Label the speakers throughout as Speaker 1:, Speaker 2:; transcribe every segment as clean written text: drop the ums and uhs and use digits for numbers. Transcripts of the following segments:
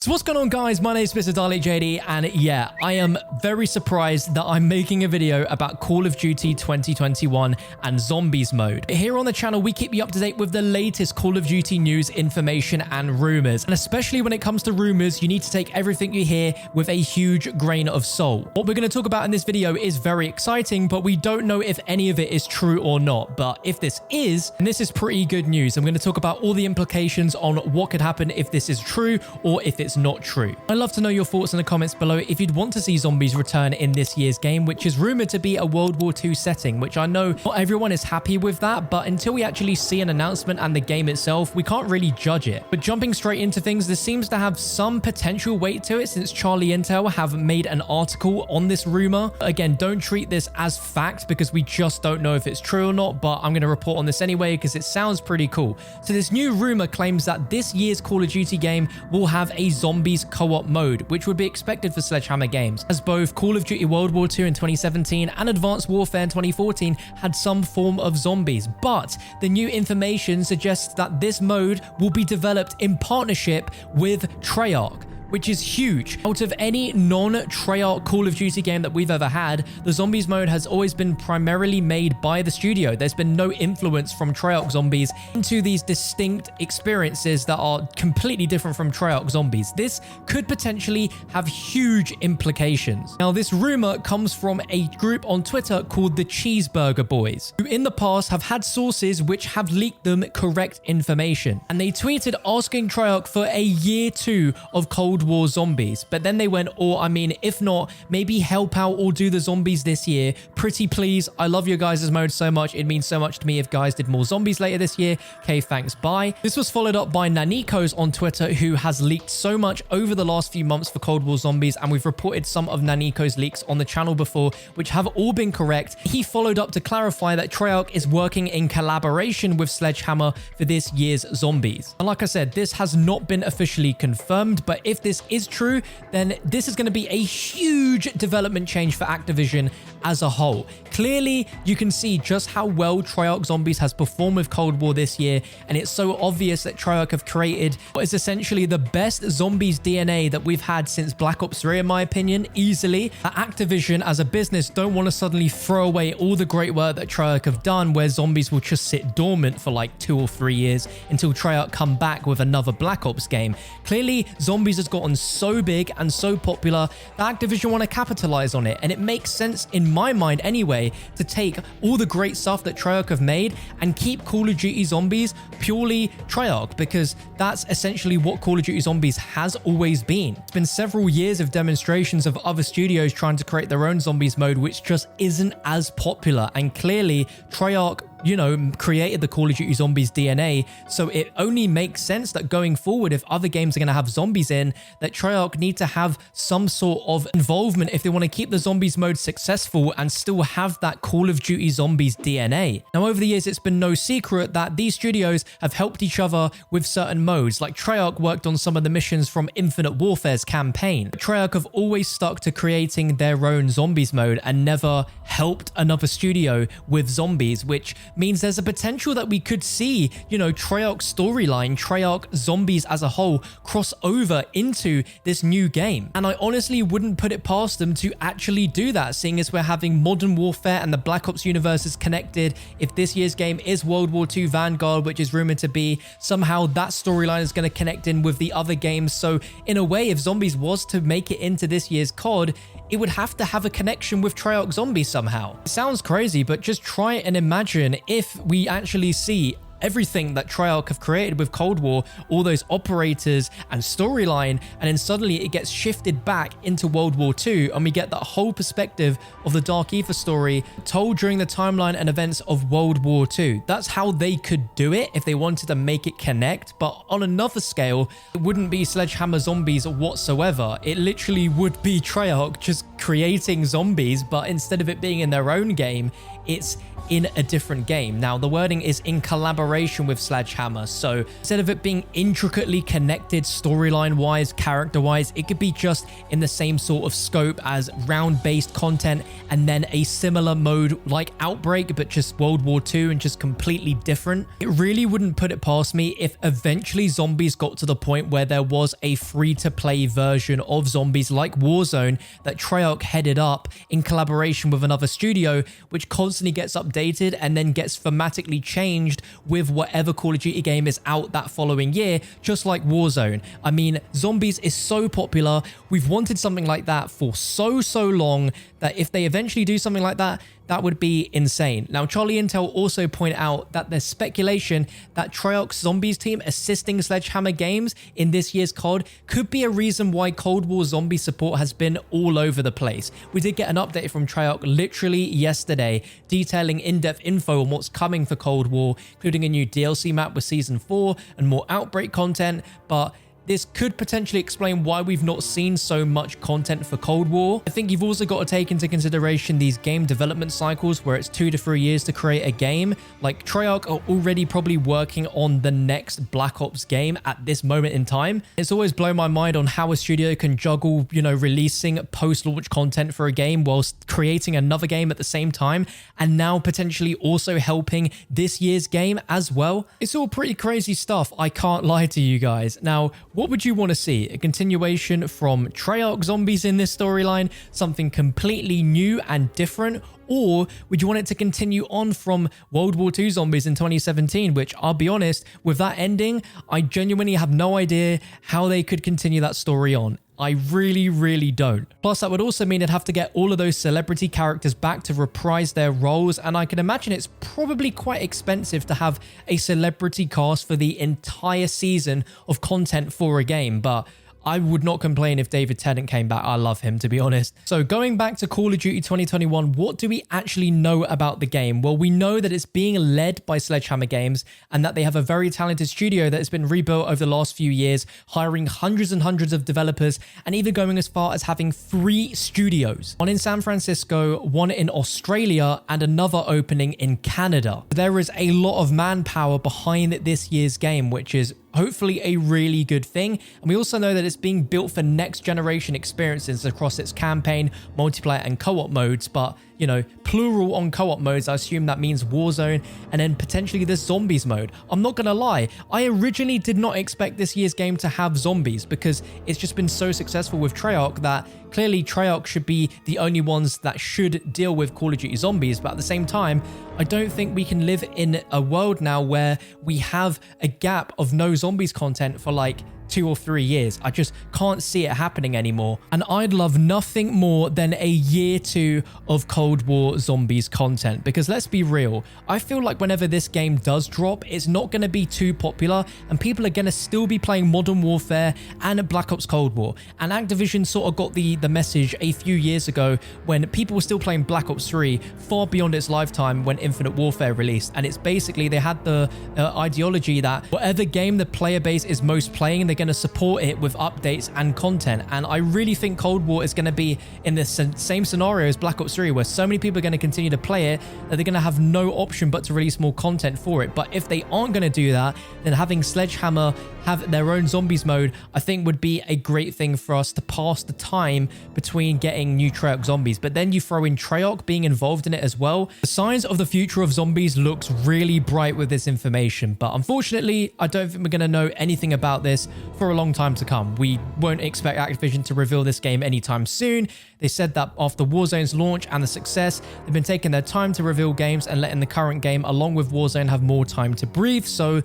Speaker 1: So what's going on, guys? My name is MrDalekJD, and yeah, I am very surprised that I'm making a video about Call of Duty 2021 and Zombies mode. Here on the channel, we keep you up to date with the latest Call of Duty news, information, and rumors. And especially when it comes to rumors, you need to take everything you hear with a huge grain of salt. What we're going to talk about in this video is very exciting, but we don't know if any of it is true or not. But if this is, and this is pretty good news, I'm going to talk about all the implications on what could happen if this is true or if it's not true. I'd love to know your thoughts in the comments below if you'd want to see zombies return in this year's game, which is rumored to be a World War II setting, which I know not everyone is happy with that, but until we actually see an announcement and the game itself, we can't really judge it. But jumping straight into things, this seems to have some potential weight to it since Charlie Intel have made an article on this rumor. Again, don't treat this as fact because we just don't know if it's true or not, but I'm going to report on this anyway because it sounds pretty cool. So this new rumor claims that this year's Call of Duty game will have a zombies co-op mode, which would be expected for Sledgehammer Games, as both Call of Duty World War II in 2017 and Advanced Warfare in 2014 had some form of zombies. But the new information suggests that this mode will be developed in partnership with Treyarch, which is huge. Out of any non-Treyarch Call of Duty game that we've ever had, the Zombies mode has always been primarily made by the studio. There's been no influence from Treyarch Zombies into these distinct experiences that are completely different from Treyarch Zombies. This could potentially have huge implications. Now, this rumor comes from a group on Twitter called the Cheeseburger Boys, who in the past have had sources which have leaked them correct information. And they tweeted asking Treyarch for a year 2 of Cold War Zombies, but then they went, or I mean, if not, maybe help out or do the zombies this year. Pretty please. I love your guys' mode so much. It means so much to me if guys did more zombies later this year. Okay, thanks, bye. This was followed up by Naniko's on Twitter, who has leaked so much over the last few months for Cold War Zombies, and we've reported some of Naniko's leaks on the channel before, which have all been correct. He followed up to clarify that Treyarch is working in collaboration with Sledgehammer for this year's Zombies. And like I said, this has not been officially confirmed, but if this is true, then this is going to be a huge development change for Activision as a whole. Clearly, you can see just how well Treyarch Zombies has performed with Cold War this year, and it's so obvious that Treyarch have created what is essentially the best zombies DNA that we've had since Black Ops 3, in my opinion, easily. Activision as a business don't want to suddenly throw away all the great work that Treyarch have done, where zombies will just sit dormant for like 2 or 3 years until Treyarch come back with another Black Ops game. Clearly, zombies has gotten so big and so popular that Activision want to capitalize on it, and it makes sense in my mind anyway to take all the great stuff that Treyarch have made and keep Call of Duty Zombies purely Treyarch, because that's essentially what Call of Duty Zombies has always been. It's been several years of demonstrations of other studios trying to create their own zombies mode, which just isn't as popular, and clearly Treyarch, you know, created the Call of Duty Zombies DNA, so it only makes sense that going forward, if other games are going to have zombies in, that Treyarch need to have some sort of involvement if they want to keep the zombies mode successful and still have that Call of Duty Zombies DNA. Now, over the years, it's been no secret that these studios have helped each other with certain modes, like Treyarch worked on some of the missions from Infinite Warfare's campaign. Treyarch have always stuck to creating their own zombies mode and never helped another studio with zombies, which means there's a potential that we could see, you know, Treyarch's storyline, Treyarch Zombies as a whole, cross over into this new game. And I honestly wouldn't put it past them to actually do that, seeing as we're having Modern Warfare and the Black Ops universes connected. If this year's game is World War II Vanguard, which is rumored to be, somehow that storyline is going to connect in with the other games. So in a way, if Zombies was to make it into this year's COD, it would have to have a connection with Treyarch Zombies somehow. It sounds crazy, but just try and imagine if we actually see everything that Treyarch have created with Cold War, all those operators and storyline, and then suddenly it gets shifted back into World War II, and we get that whole perspective of the Dark Ether story told during the timeline and events of World War II. That's how they could do it if they wanted to make it connect, but on another scale, it wouldn't be Sledgehammer Zombies whatsoever. It literally would be Treyarch just creating zombies, but instead of it being in their own game, it's in a different game. Now, the wording is in collaboration with Sledgehammer, so instead of it being intricately connected storyline-wise, character-wise, it could be just in the same sort of scope as round-based content, and then a similar mode like Outbreak, but just World War II and just completely different. It really wouldn't put it past me if eventually Zombies got to the point where there was a free-to-play version of Zombies like Warzone that Treyarch headed up in collaboration with another studio, which constantly gets updated and then gets thematically changed with whatever Call of Duty game is out that following year, just like Warzone. I mean, Zombies is so popular. We've wanted something like that for so long that if they eventually do something like that, that would be insane. Now, Charlie Intel also point out that there's speculation that Treyarch's Zombies team assisting Sledgehammer Games in this year's COD could be a reason why Cold War zombie support has been all over the place. We did get an update from Treyarch literally yesterday detailing in-depth info on what's coming for Cold War, including a new DLC map with Season 4 and more Outbreak content, but this could potentially explain why we've not seen so much content for Cold War. I think you've also got to take into consideration these game development cycles where it's 2 to 3 years to create a game. Like, Treyarch are already probably working on the next Black Ops game at this moment in time. It's always blown my mind on how a studio can juggle, you know, releasing post-launch content for a game whilst creating another game at the same time, and now potentially also helping this year's game as well. It's all pretty crazy stuff, I can't lie to you guys. Now, what would you want to see? A continuation from Treyarch Zombies in this storyline? Something completely new and different? Or would you want it to continue on from World War II Zombies in 2017, which, I'll be honest, with that ending, I genuinely have no idea how they could continue that story on. I really don't. Plus, that would also mean I'd have to get all of those celebrity characters back to reprise their roles, and I can imagine it's probably quite expensive to have a celebrity cast for the entire season of content for a game, but I would not complain if David Tennant came back. I love him, to be honest. So going back to Call of Duty 2021, what do we actually know about the game? Well, we know that it's being led by Sledgehammer Games and that they have a very talented studio that has been rebuilt over the last few years, hiring hundreds and hundreds of developers and even going as far as having 3 studios. One in San Francisco, one in Australia, and another opening in Canada. There is a lot of manpower behind this year's game, which is hopefully a really good thing. And we also know that it's being built for next generation experiences across its campaign, multiplayer, and co-op modes. But, you know, plural on co-op modes, I assume that means Warzone and then potentially this Zombies mode. I'm not gonna lie, I originally did not expect this year's game to have zombies because it's just been so successful with Treyarch that clearly Treyarch should be the only ones that should deal with Call of Duty Zombies. But at the same time, I don't think we can live in a world now where we have a gap of no zombies content for like 2 or 3 years. I just can't see it happening anymore. And I'd love nothing more than a year 2 of Cold War Zombies content, because let's be real, I feel like whenever this game does drop, it's not going to be too popular and people are going to still be playing Modern Warfare and Black Ops Cold War. And Activision sort of got the message a few years ago when people were still playing Black Ops 3 far beyond its lifetime when Infinite Warfare released. And it's basically, they had the ideology that whatever game the player base is most playing, they're going to support it with updates and content. And I really think Cold War is going to be in the same scenario as Black Ops 3, where so many people are going to continue to play it that they're going to have no option but to release more content for it. But if they aren't going to do that, then having Sledgehammer have their own zombies mode, I think would be a great thing for us to pass the time between getting new Treyarch zombies. But then you throw in Treyarch being involved in it as well. The signs of the future of zombies looks really bright with this information, but unfortunately, I don't think we're going to know anything about this for a long time to come. We won't expect Activision to reveal this game anytime soon. They said that after Warzone's launch and the success, they've been taking their time to reveal games and letting the current game along with Warzone have more time to breathe. So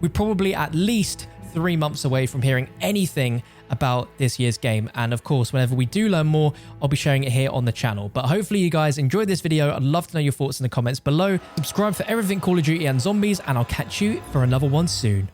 Speaker 1: we're probably at least 3 months away from hearing anything about this year's game. And of course, whenever we do learn more, I'll be sharing it here on the channel. But hopefully you guys enjoyed this video. I'd love to know your thoughts in the comments below. Subscribe for everything Call of Duty and Zombies, and I'll catch you for another one soon.